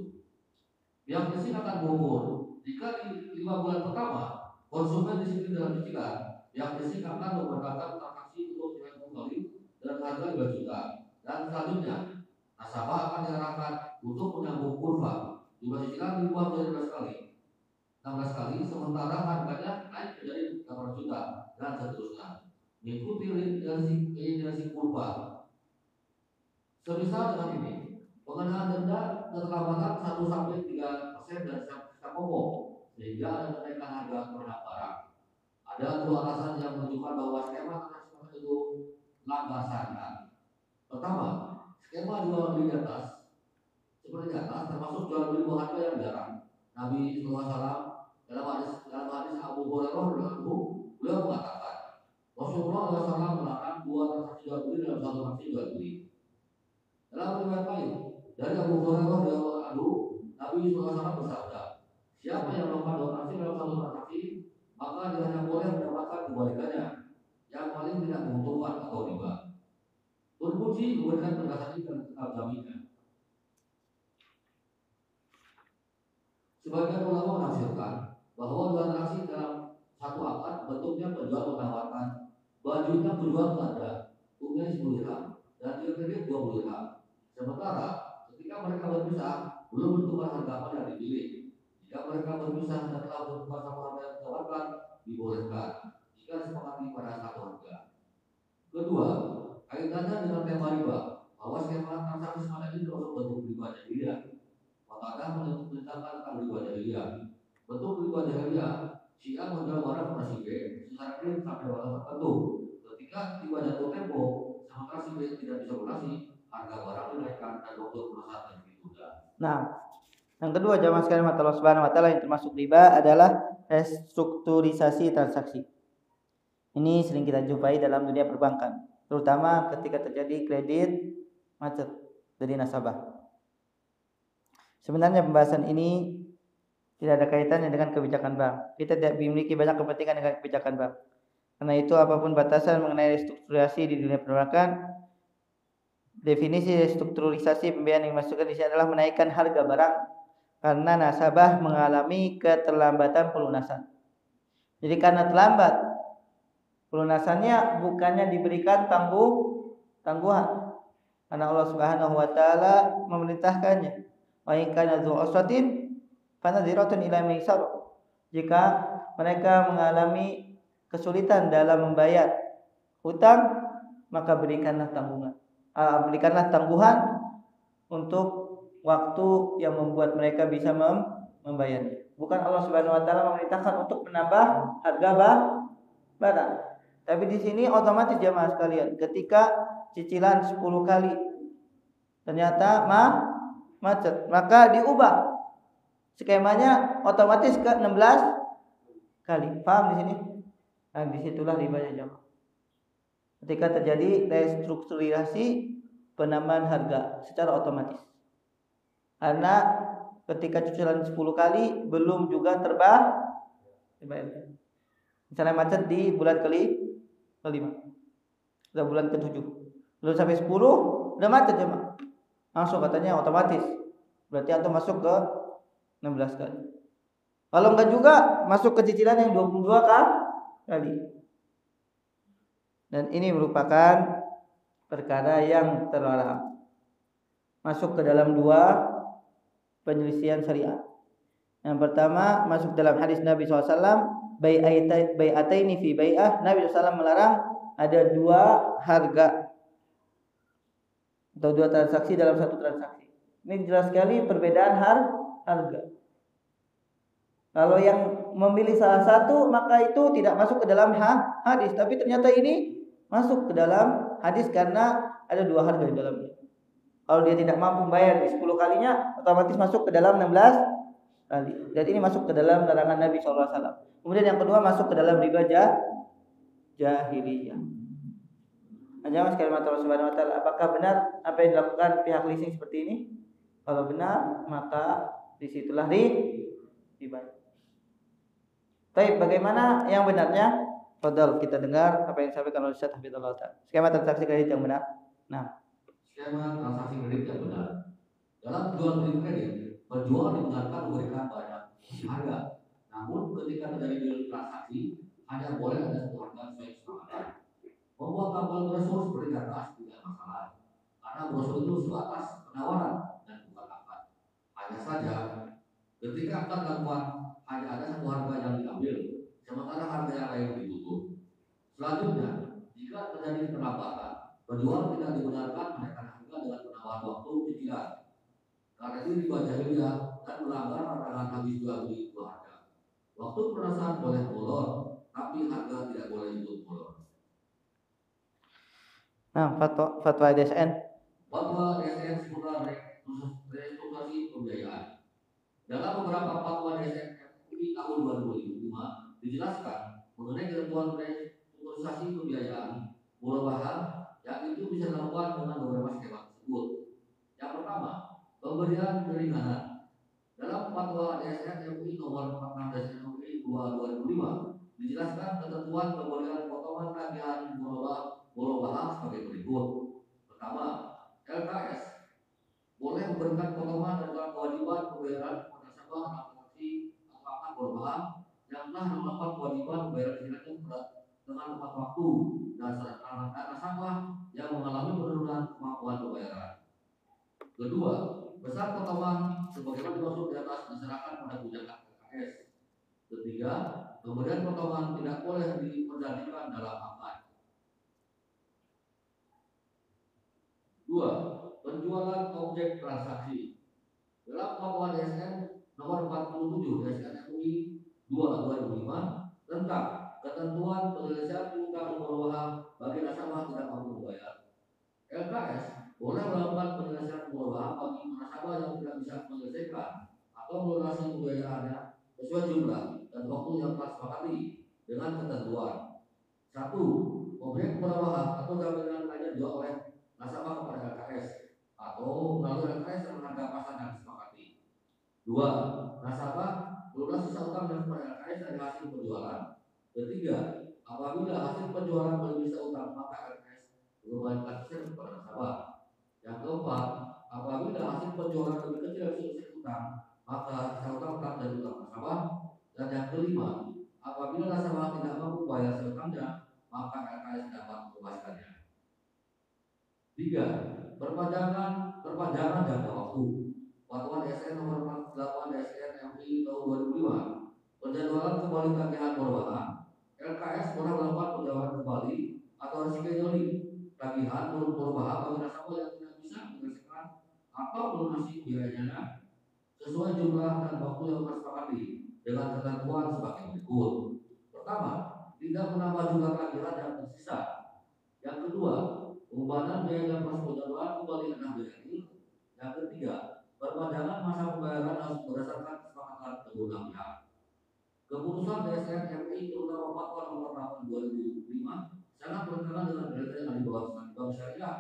Pihak leasing akan mengukur jika di 5 bulan pertama konsumen disiplin dalam cicilan, yang leasing akan membatalkan transaksi untuk cicilan 10 kali dan harga 15 juta. Dan selanjutnya, nasabah akan diarahkan untuk menyambung kurva. Jumlah cicilan diubah menjadi 16 kali, sementara harganya naik menjadi 8 juta dan seterusnya. Mengikuti linearisi kurva. Semisal dengan ini, pengenaan denda keterlambatan 1-3% dan sisa pokok, sehingga ada kenaikan harga terhadap barang. Ada 2 alasan yang menunjukkan bahwa skema transaksi itu langgar syariat. Pertama, skema jual beli di atas seperti di atas termasuk jual beli buah harga yang dilarang. Nabi SAW dalam hadis Abu Hurairah beliau mengatakan Rasulullah SAW melarang 2 transaksi jual beli dalam 1 transaksi jual beli. Dalam riwayat lain dari Abu Hurairah Nabi SAW bersabda, siapa yang melakukan 2 transaksi dalam 1 transaksi, maka dia hanya boleh mendapatkan kebalikannya, yang paling tidak menguntungkan atau riba. Turmuji memberikan penjelasan ini dalam kitab Jami'ah. Sebagian ulama menafsirkan bahwa 2 transaksi dalam 1 satu akad bentuknya penjual menawarkan bajunya penjual Anda untuknya 10 dirham dan dia kredit 20 dirham. Sementara ketika mereka berpisah belum menentukan harga apa yang dipilih. Jika mereka berpisah dan telah menentukan satu harga yang ditawarkan dibolehkan jika disepakati pada satu harga. Kedua, kaitannya dengan tema riba bahwa skema transaksi semacam ini termasuk bentuk riba jahiliyah. Maka menceritakan tentang riba jahiliyah. Bentuk riba jahiliyah, si A menjual barang kepada si B secara kredit sampai barang tertentu. Ketika tiba jatuh tempo, sementara si B tidak bisa lunasi, harga barang dinaikkan dan waktu perusahaan ditunda. Nah, yang kedua jamaah sekalian mata Allah Subhanahu wa taala yang termasuk riba adalah restrukturisasi transaksi. Ini sering kita jumpai dalam dunia perbankan, terutama ketika terjadi kredit macet dari nasabah. Sebenarnya pembahasan ini tidak ada kaitannya dengan kebijakan bank. Kita tidak memiliki banyak kepentingan dengan kebijakan bank. Karena itu apapun batasan mengenai restrukturisasi di dunia perbankan, definisi restrukturisasi pembiayaan yang dimasukkan di sini adalah menaikkan harga barang karena nasabah mengalami keterlambatan pelunasan. Jadi karena terlambat pelunasannya bukannya diberikan tangguhan. Karena Allah Subhanahu wa taala memerintahkannya. Wa in kana dzu usratin fanadhiratun ila maisar. Jika mereka mengalami kesulitan dalam membayar hutang, maka berikanlah tangguhan untuk waktu yang membuat mereka bisa membayarnya. Bukan Allah Subhanahu wa taala memerintahkan untuk menambah harga barang. Tapi di sini otomatis jamaah sekalian, ketika cicilan 10 kali ternyata macet, maka diubah skemanya otomatis ke 16 kali. Paham di sini? Nah, disitulah ribanya jamaah. Ketika terjadi restrukturisasi penambahan harga secara otomatis. Karena ketika cicilan 10 kali belum juga terbayar. Misalnya macet di bulan kelima. Sudah bulan ke-7. Belum sampai 10 udah macet jemaah. Langsung katanya otomatis. Berarti antum masuk ke 16 kali. Kalau enggak juga masuk ke cicilan yang 22 kali. Dan ini merupakan perkara yang terlarang. Masuk ke dalam dua penyelisihan syariat. Yang pertama masuk dalam hadis Nabi SAW, bai'ataini fi bai'ah. Nabi SAW melarang ada dua harga atau dua transaksi dalam satu transaksi. Ini jelas sekali perbedaan harga. Kalau yang memilih salah satu maka itu tidak masuk ke dalam hadis, tapi ternyata ini masuk ke dalam hadis karena ada dua harga di dalamnya. Kalau dia tidak mampu bayar di 10 kalinya, otomatis masuk ke dalam 16 kali. Dan ini masuk ke dalam larangan Nabi SAW. Kemudian yang kedua masuk ke dalam riba jahiliyah. Jamaah sekalian Allah Subhanahu wa taala, apakah benar apa yang dilakukan pihak leasing seperti ini? Kalau benar, maka disitulah riba. Tapi bagaimana yang benarnya? Fadal, kita dengar apa yang disampaikan oleh Ustaz Hafizullah Ta'ala. Skema transaksi kredit yang benar. Nah, skema transaksi kredit yang benar. Dalam jual beli kredit, penjual dibenarkan memberikan banyak harga. Namun ketika terjadi transaksi, hanya boleh ada satu harga sesuai kesepakatan. Membuat tabel brosur seperti di atas tidak masalah, karena brosur itu sebatas penawaran dan bukan akad. Hanya saja, ketika akad dilakukan, hanya ada satu harga yang diambil, sementara harga yang lain ditutup. Selanjutnya, jika terjadi keterlambatan, penjual tidak dibenarkan menaikkan harga dengan penambahan waktu cicilan. Karena ini riba jahiliyah dan melanggar larangan habis jual beli dua harga. Waktu perusahaan boleh molor, tapi harga tidak boleh ikut molor. Nah, fatwa DSN. Fatwa DSN seputar restrukturisasi pembiayaan. Dalam beberapa fatwa DSN MUI tahun 2005 dijelaskan mengenai ketentuan restrukturisasi pembiayaan murabaha yang itu bisa dilakukan dengan beberapa skema tersebut. Yang pertama, pemberian keringanan. Dalam fatwa DSN MUI nomor 46 DSN MUI 2005 dijelaskan ketentuan pemberian potongan tagihan murabaha sebagai berikut. Pertama, LKS boleh memberikan potongan dari kewajiban pembayaran kepada nasabah transaksi atau akad murabaha yang telah melakukan kewajiban membayar zakatnya dengan tepat waktu dan nasabah yang mengalami penurunan kemampuan pembayaran. Kedua, besar potongan sebagaimana dimaksud di atas diserahkan pada tunjangan LKS. Ketiga, pemberian potongan tidak boleh diperjanjikan dalam akad. Dua, penjualan objek transaksi. Dalam Fatwa DSN nomor 47 DSN MUI 2/2005 tentang ketentuan penyelesaian piutang murabahah bagi nasabah tidak mampu membayar, LKS boleh melakukan penyelesaian murabahah bagi nasabah yang tidak bisa menyelesaikan atau melunasi pembayarannya sesuai jumlah dan waktu yang telah disepakati dengan ketentuan. 1. Objek murabahah atau jaminan lainnya dijual oleh nasabah kepada LKS atau melalui LKS yang harga pasar yang disepakati. 2. Nasabah melunasi sisa utang yang kepada LKS dari hasil penjualan. Ketiga, apabila hasil penjualan melebihi sisa utang maka LKS mengembalikan sisa kepada nasabah. Yang keempat, apabila hasil penjualan lebih kecil dari sisa utang maka sisa utang tetap dari utang nasabah. Dan yang kelima, apabila nasabah tidak mampu bayar sisa utangnya maka LKS dapat membebaskannya. 3. Perpanjangan jangka waktu. Fatwa DSN nomor 48 DSN MUI tahun 2005. Penjadwalan kembali tagihan murabahah. LKS boleh melakukan penjadwalan kembali atau rescheduling tagihan murabahah bagi nasabah yang tidak bisa menyelesaikan atau melunasi biayanya sesuai jumlah dan waktu yang disepakati dengan ketentuan sebagai berikut. Pertama, tidak menambah jumlah tagihan yang tersisa. Yang kedua, pembayaran biaya dan proses penjadwalan kembali adalah biaya ini. Yang ketiga, perpanjangan masa pembayaran harus berdasarkan kesepakatan kedua belah pihak. Keputusan DSN MUI terutama Fatwa nomor 8 2005 sangat bertentangan dengan data yang dibawa Bank Syariah.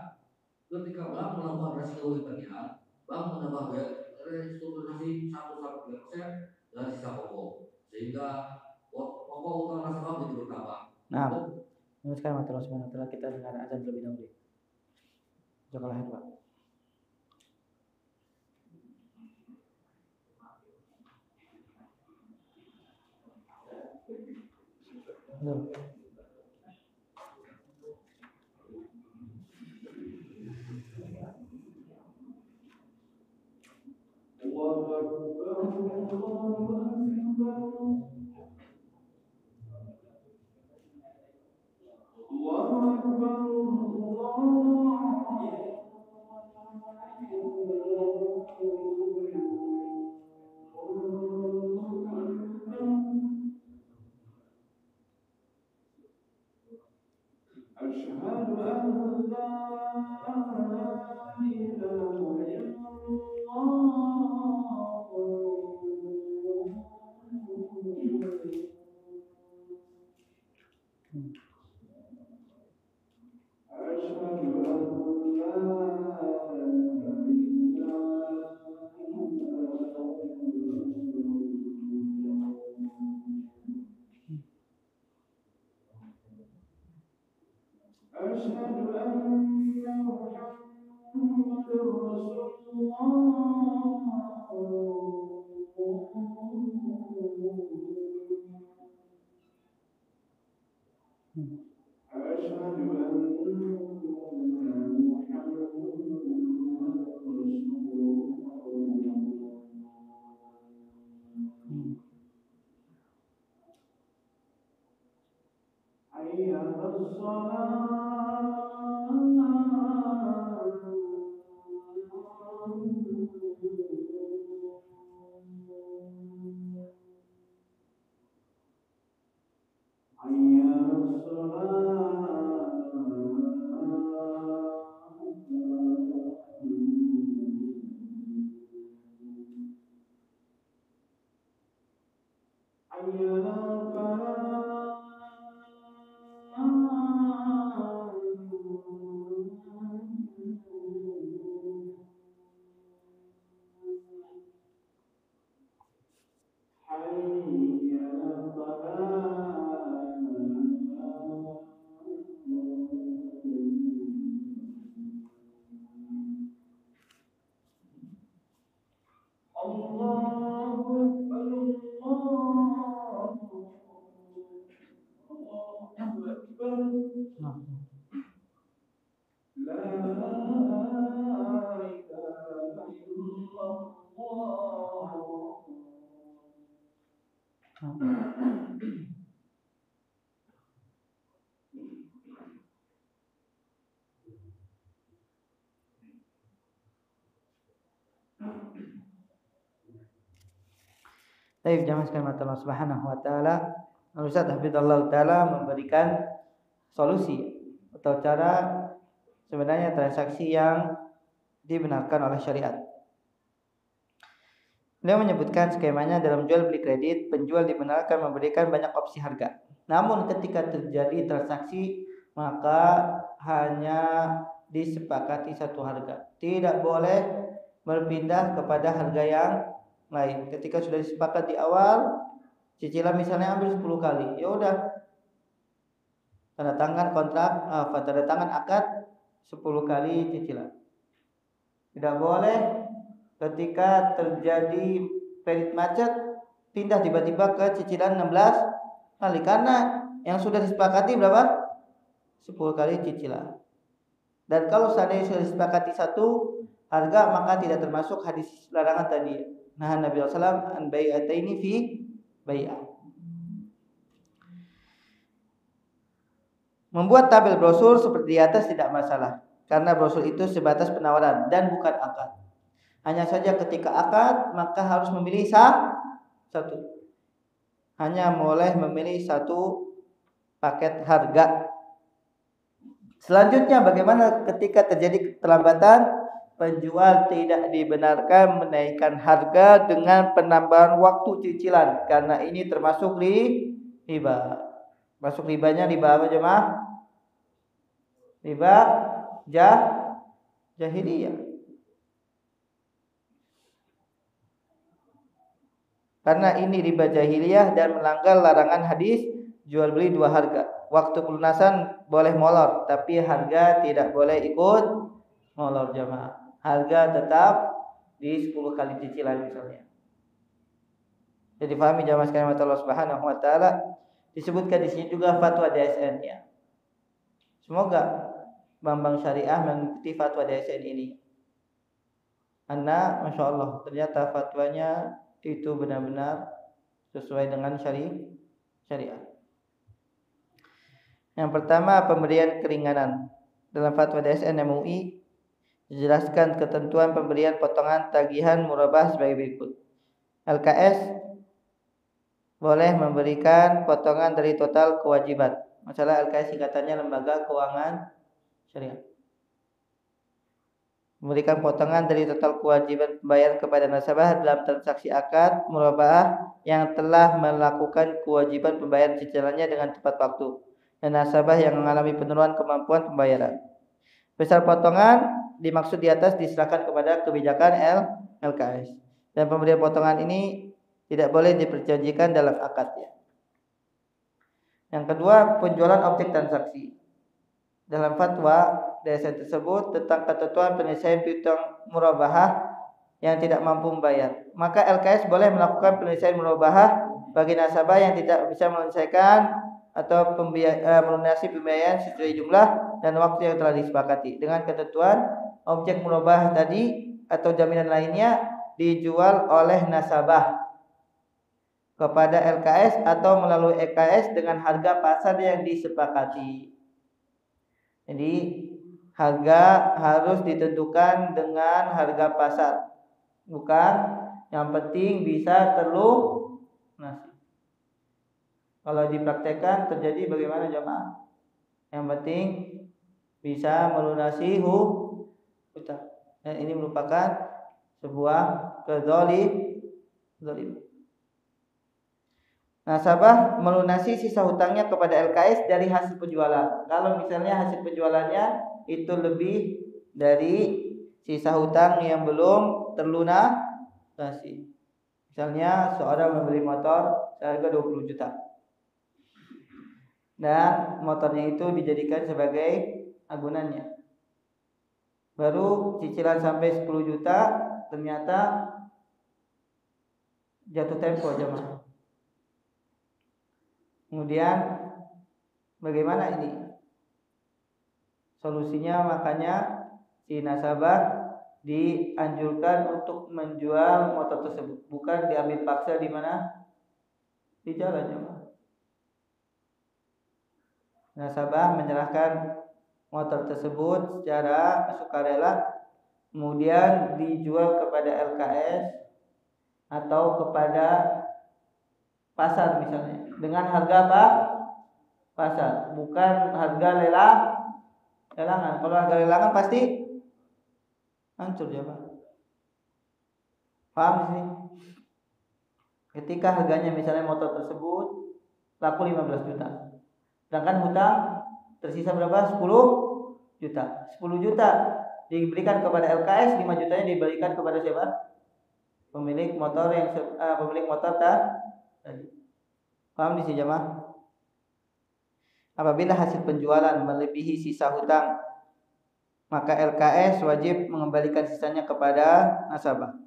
Ketika bank melakukan resiko tagihan, bank menambah biaya restrukturisasi 1-3% dari sisa pokok, sehingga pokok utang nasabah menjadi bertambah. Nah, ini sekarang terus sebentar kita dengar azan terlebih dahulu. Jazakallahu khairan. Baik, jamaah sekalian Allah Subhanahu wa taala, Ustaz Hafizallahu taala memberikan solusi atau cara sebenarnya transaksi yang dibenarkan oleh syariat. Beliau menyebutkan skemanya dalam jual beli kredit, penjual dibenarkan memberikan banyak opsi harga. Namun ketika terjadi transaksi maka hanya disepakati satu harga. Tidak boleh berpindah kepada harga yang lain. Ketika sudah disepakati di awal, cicilan misalnya ambil 10 kali, ya udah tanda tangan akad 10 kali cicilan. Tidak boleh ketika terjadi kredit macet pindah tiba-tiba ke cicilan 16 kali, karena yang sudah disepakati berapa? 10 kali cicilan. Dan kalau seandainya sudah disepakati satu harga maka tidak termasuk hadis larangan tadi. Nah, Nabi sallallahu alaihi wasallam an bai'ataini fi bai'ah. Membuat tabel brosur seperti di atas tidak masalah, karena brosur itu sebatas penawaran dan bukan akad. Hanya saja ketika akad maka harus memilih satu. Hanya boleh memilih satu paket harga. Selanjutnya, bagaimana ketika terjadi keterlambatan? Penjual tidak dibenarkan menaikkan harga dengan penambahan waktu cicilan, karena ini termasuk riba. Masuk ribanya riba apa jemaah? Riba jahiliyah. Karena ini riba jahiliyah dan melanggar larangan hadis jual beli dua harga. Waktu pelunasan boleh molor, tapi harga tidak boleh ikut molor jemaah. Harga tetap di 10 kali cicilan misalnya. Jadi pahami jamaah sekalian Allah Subhanahu wa taala. Disebutkan di sini juga fatwa DSN ya. Semoga Bank Syariah mengikuti fatwa DSN ini. Karena Masya Allah ternyata fatwanya itu benar-benar sesuai dengan syariat. Yang pertama, pemberian keringanan. Dalam fatwa DSN MUI dijelaskan ketentuan pemberian potongan tagihan murabah sebagai berikut. LKS boleh memberikan potongan dari total kewajiban. Masalah LKS singkatannya Lembaga Keuangan Syariah. Memberikan potongan dari total kewajiban pembayaran kepada nasabah dalam transaksi akad murabah yang telah melakukan kewajiban pembayaran cicilannya dengan tepat waktu, dan nasabah yang mengalami penurunan kemampuan pembayaran. Besar potongan dimaksud di atas diserahkan kepada kebijakan LKS, dan pemberian potongan ini tidak boleh diperjanjikan dalam akad ya. Yang kedua, penjualan objek transaksi. Dalam fatwa DSN tersebut tentang ketentuan penyelesaian piutang murabahah yang tidak mampu membayar, maka LKS boleh melakukan penyelesaian murabahah bagi nasabah yang tidak bisa menyelesaikan atau melunasi pembayaran sesuai jumlah dan waktu yang telah disepakati, dengan ketentuan objek murabahah tadi atau jaminan lainnya dijual oleh nasabah kepada LKS atau melalui EKS dengan harga pasar yang disepakati. Jadi harga harus ditentukan dengan harga pasar, bukan yang penting bisa terlunasi. Kalau dipraktekkan terjadi bagaimana jemaah? Yang penting bisa melunasi hutang. Dan ini merupakan sebuah kezaliman. Nasabah melunasi sisa hutangnya kepada LKS dari hasil penjualan. Kalau misalnya hasil penjualannya itu lebih dari sisa hutang yang belum terlunasi. Misalnya seorang membeli motor seharga 20 juta. Dan motornya itu dijadikan sebagai agunannya. Baru cicilan sampai 10 juta ternyata jatuh tempo jemaah. Kemudian bagaimana ini? Solusinya makanya si nasabah dianjurkan untuk menjual motor tersebut, bukan diambil paksa di mana? Di jalan jemaah. Nasabah menyerahkan motor tersebut secara sukarela kemudian dijual kepada LKS atau kepada pasar misalnya dengan harga apa? Pasar, bukan harga lelangan. Kalau harga lelangan pasti hancur ya Pak. Paham di sini? Ketika harganya misalnya motor tersebut laku 15 juta. Sedangkan hutang tersisa berapa? 10 juta. 10 juta diberikan kepada LKS, 5 jutanya diberikan kepada siapa? Pemilik motor tadi. Paham di sini jemaah? Apabila hasil penjualan melebihi sisa hutang, maka LKS wajib mengembalikan sisanya kepada nasabah.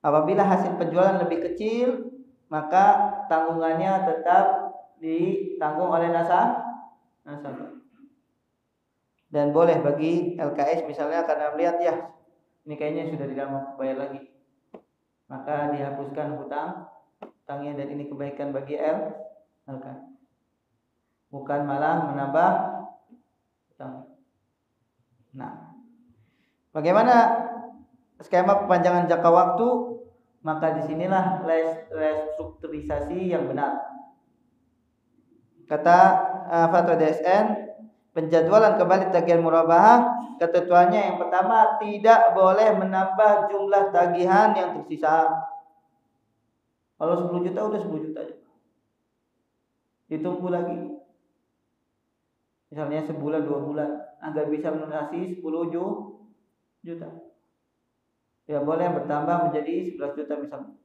Apabila hasil penjualan lebih kecil, maka tanggungannya tetap ditanggung oleh nasabah. Dan boleh bagi LKS misalnya karena melihat ya ini kayaknya sudah tidak mau bayar lagi, maka dihapuskan hutangnya, dan ini kebaikan bagi LKS. Bukan malah menambah hutang. Nah, bagaimana skema perpanjangan jangka waktu? Maka disinilah restrukturisasi yang benar. Kata Fatwa DSN, penjadwalan kembali tagihan murabahah, ketentuannya yang pertama tidak boleh menambah jumlah tagihan yang tersisa. Kalau 10 juta udah 10 juta aja. Ditunggu lagi. Misalnya sebulan 2 bulan agar bisa melunasi 10 juta. Ya boleh bertambah menjadi 11 juta misalnya.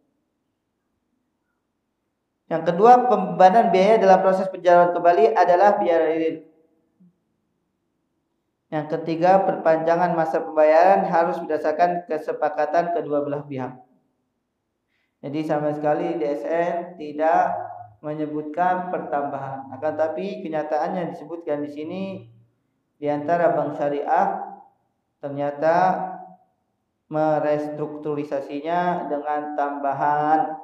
Yang kedua, pembebanan biaya dalam proses penjadwalan kembali adalah biaya real. Yang ketiga, perpanjangan masa pembayaran harus berdasarkan kesepakatan kedua belah pihak. Jadi sama sekali DSN tidak menyebutkan pertambahan. Akan tapi kenyataannya disebutkan di sini di antara bank syariah ternyata merestrukturisasinya dengan tambahan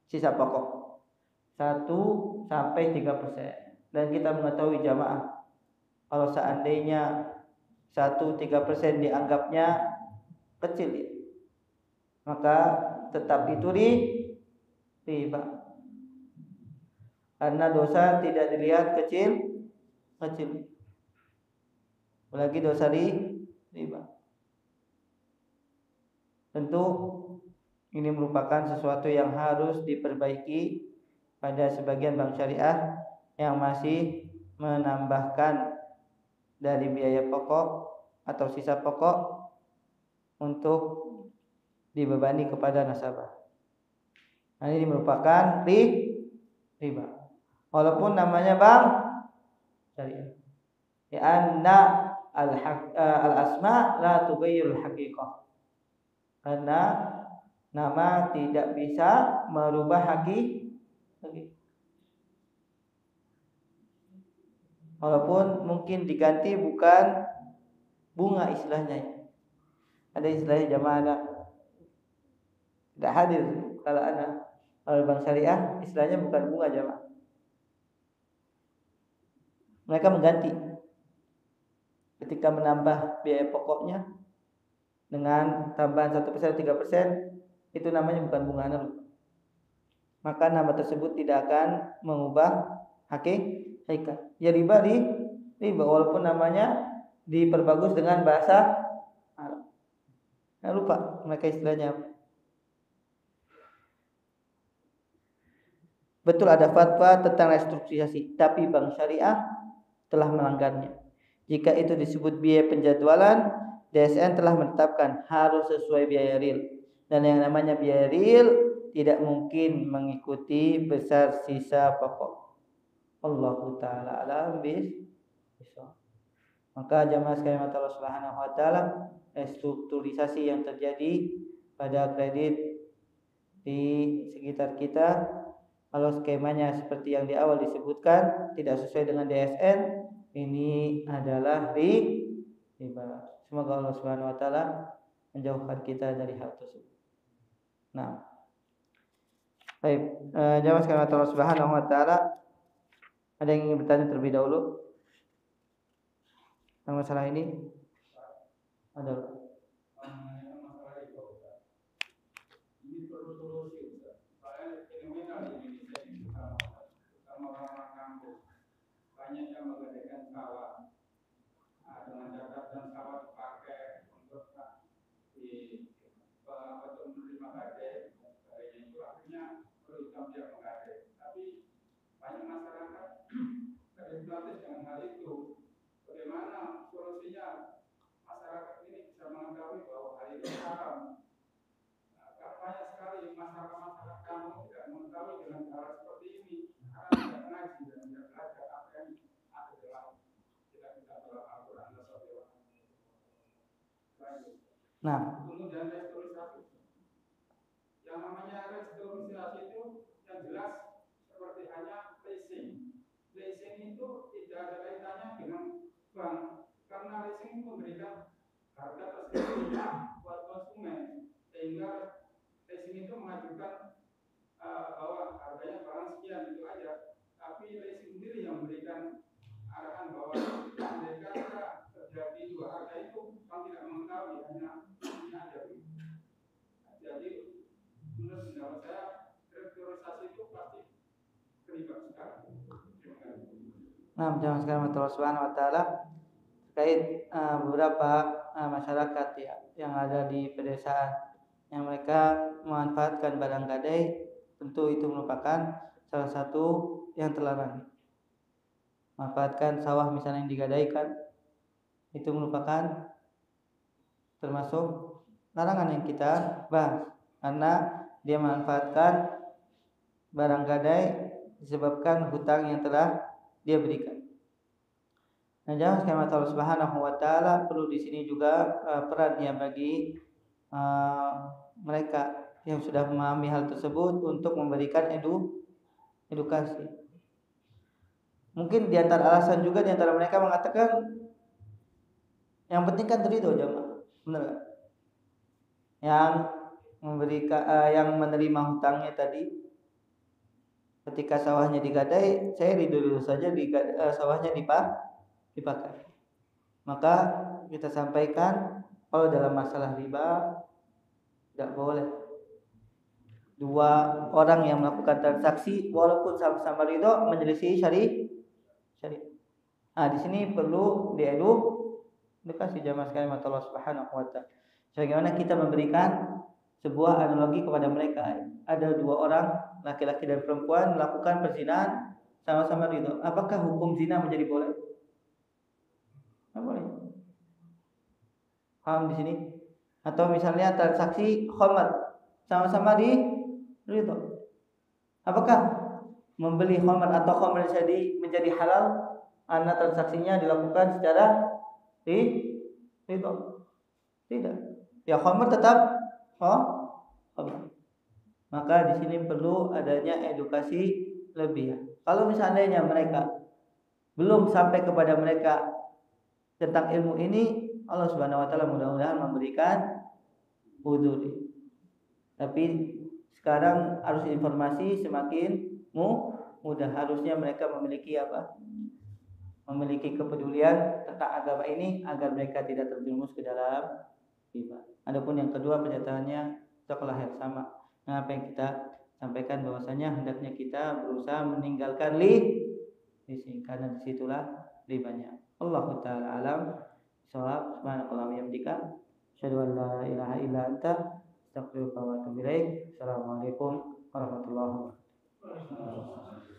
sisa pokok 1-3%. Dan kita mengetahui jamaah, kalau seandainya 1-3% dianggapnya kecil, maka tetap itu riba. Karena dosa tidak dilihat kecil. Apalagi dosa riba. Tentu ini merupakan sesuatu yang harus diperbaiki pada sebagian bank syariah yang masih menambahkan dari biaya pokok atau sisa pokok untuk dibebani kepada nasabah. Nah, ini merupakan riba. Walaupun namanya bank syariah. Ya anna al-asma la tughayyirul haqiqah. Karena nama tidak bisa merubah hakikat. Walaupun mungkin diganti bukan bunga istilahnya. Ada istilahnya jamaah tidak hadir kalau bank syariah istilahnya bukan bunga jamaah. Mereka mengganti ketika menambah biaya pokoknya dengan tambahan 1%, 3%, itu namanya bukan bunga analog. Maka nama tersebut tidak akan mengubah hakikat. Ya riba walaupun namanya diperbagus dengan bahasa Arab. Nah, lupa mereka istilahnya apa. Betul ada fatwa tentang restrukturisasi, tapi bank syariah telah melanggarnya. Jika itu disebut biaya penjadwalan, DSN telah menetapkan harus sesuai biaya real. Dan yang namanya biaya real tidak mungkin mengikuti besar sisa pokok. Allahu ta'ala alam bis. Maka jamaah sekalian Allah Subhanahu wa taala, restrukturisasi yang terjadi pada kredit di sekitar kita, kalau skemanya seperti yang di awal disebutkan tidak sesuai dengan DSN, ini adalah riba. Semoga Allah Subhanahu wa taala menjauhkan kita dari hal tersebut. Nah, baik, jamaah sekalian Allah Subhanahu wa taala, ada yang ingin bertanya terlebih dahulu tentang masalah ini? Ada. itu haram. Nah, banyak sekali masyarakat kamu tidak mengetahui dengan cara seperti ini karena tidak ngaji dan tidak belajar apa yang ada dalam kitab-kitab Al-Quran dan Sunnah. Nah, kemudian restrukturisasi. Yang namanya restrukturisasi itu yang jelas seperti hanya leasing. Leasing itu tidak ada kaitannya dengan bank karena leasing memberikan harga tersebut buat konsumen sehingga leasing itu mengajukan bahwa harganya barang sekian itu aja, tapi leasing sendiri yang memberikan arahan bahwa mereka terjadi dua harga itu bank tidak mengetahui, hanya ini aja. Jadi menurut pendapat saya restrukturisasi itu pasti terlibat sekali. nah, jangan sekarang Allah Subhanahu wa taala terkait beberapa masyarakat ya yang ada di pedesaan yang mereka memanfaatkan barang gadai, tentu itu merupakan salah satu yang terlarang. Manfaatkan sawah misalnya yang digadaikan itu merupakan termasuk larangan yang kita bahas karena dia memanfaatkan barang gadai disebabkan hutang yang telah dia berikan. Nah, jangan sekalian Allah Subhanahu wa taala perlu di sini juga perannya bagi mereka yang sudah memahami hal tersebut untuk memberikan edukasi. Mungkin di antara alasan juga di antara mereka mengatakan yang penting kan ridho jamaah, benar gak? Yang memberikan yang menerima hutangnya tadi ketika sawahnya digadai, saya ridho saja sawahnya dipakai. Maka kita sampaikan kalau dalam masalah riba tidak boleh dua orang yang melakukan transaksi walaupun sama-sama ridho menyelisih syariat. Nah, di sini perlu edukasi jamaah sekalian Allah Subhanahu wa taala. Bagaimana kita memberikan sebuah analogi kepada mereka. Ada dua orang laki-laki dan perempuan melakukan perzinahan sama-sama ridho. Apakah hukum zina menjadi boleh? Tidak boleh. Paham di sini? Atau misalnya transaksi khamar sama-sama di ridho. Apakah membeli khamar atau khamar menjadi halal karena transaksinya dilakukan secara ridho? Tidak. Ya khamar tetap khamar. Maka di sini perlu adanya edukasi lebih ya. Kalau misalnya mereka belum sampai kepada mereka tentang ilmu ini, Allah Subhanahu wa taala mudah-mudahan memberikan uzur. Tapi sekarang arus informasi semakin mudah, harusnya mereka memiliki memiliki kepedulian tentang agama ini agar mereka tidak terjerumus ke dalam riba. Adapun yang kedua pernyataannya sekolah yang sama. Nah, apa yang kita sampaikan bahwasanya hendaknya kita berusaha meninggalkan leasing karena disitulah ribanya. Allahu taala alam. Subhanakallahumma wa bihamdika asyhadu an la ilaha illa anta astaghfiruka wa atubu ilaik. Assalamualaikum warahmatullahi wabarakatuh.